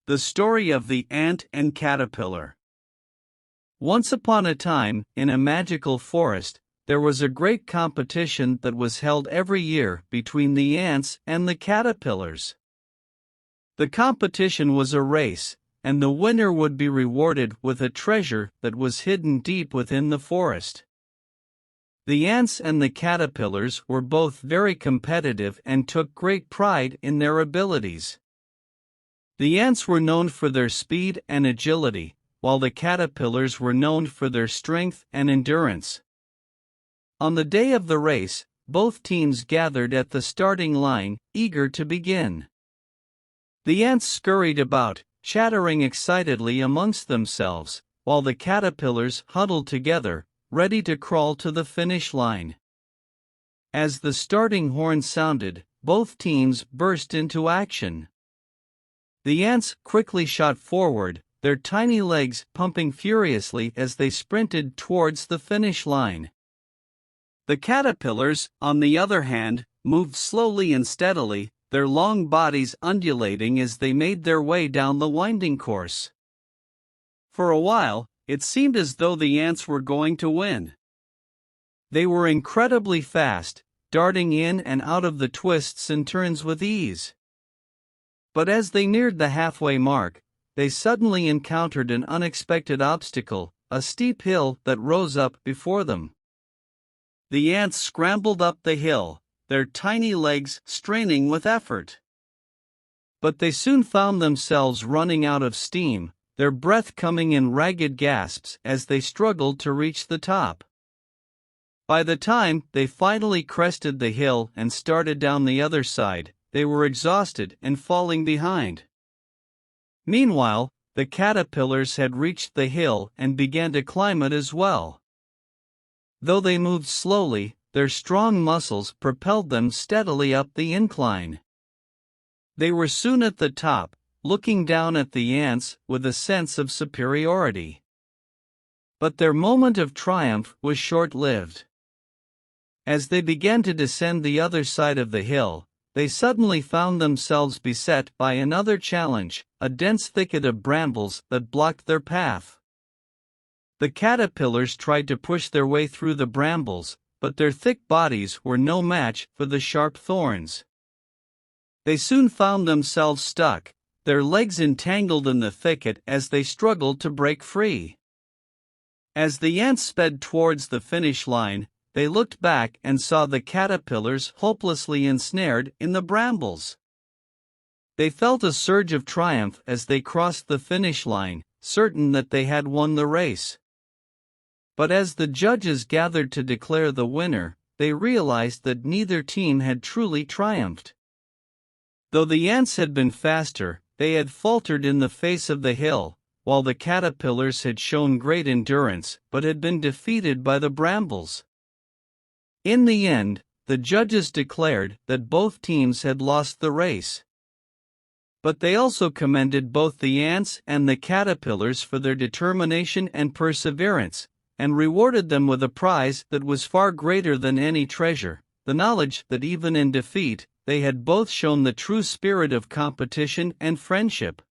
The story of the ant and caterpillar. Once upon a time, in a magical forest, there was a great competition that was held every year between the ants and the caterpillars. The competition was a race, and the winner would be rewarded with a treasure that was hidden deep within the forest. The ants and the caterpillars were both very competitive and took great pride in their abilities. The ants were known for their speed and agility, while the caterpillars were known for their strength and endurance. On the day of the race, both teams gathered at the starting line, eager to begin. The ants scurried about, chattering excitedly amongst themselves, while the caterpillars huddled together, ready to crawl to the finish line. As the starting horn sounded, both teams burst into action. The ants quickly shot forward, their tiny legs pumping furiously as they sprinted towards the finish line. The caterpillars, on the other hand, moved slowly and steadily, their long bodies undulating as they made their way down the winding course. For a while, it seemed as though the ants were going to win. They were incredibly fast, darting in and out of the twists and turns with ease. But as they neared the halfway mark, they suddenly encountered an unexpected obstacle, a steep hill that rose up before them. The ants scrambled up the hill, their tiny legs straining with effort. But they soon found themselves running out of steam, their breath coming in ragged gasps as they struggled to reach the top. By the time they finally crested the hill and started down the other side, they were exhausted and falling behind. Meanwhile, the caterpillars had reached the hill and began to climb it as well. Though they moved slowly, their strong muscles propelled them steadily up the incline. They were soon at the top, looking down at the ants with a sense of superiority. But their moment of triumph was short-lived. As they began to descend the other side of the hill, they suddenly found themselves beset by another challenge, a dense thicket of brambles that blocked their path. The caterpillars tried to push their way through the brambles, but their thick bodies were no match for the sharp thorns. They soon found themselves stuck, their legs entangled in the thicket as they struggled to break free. As the ants sped towards the finish line, they looked back and saw the caterpillars hopelessly ensnared in the brambles. They felt a surge of triumph as they crossed the finish line, certain that they had won the race. But as the judges gathered to declare the winner, they realized that neither team had truly triumphed. Though the ants had been faster, they had faltered in the face of the hill, while the caterpillars had shown great endurance but had been defeated by the brambles. In the end, the judges declared that both teams had lost the race. But they also commended both the ants and the caterpillars for their determination and perseverance, and rewarded them with a prize that was far greater than any treasure, the knowledge that even in defeat, they had both shown the true spirit of competition and friendship.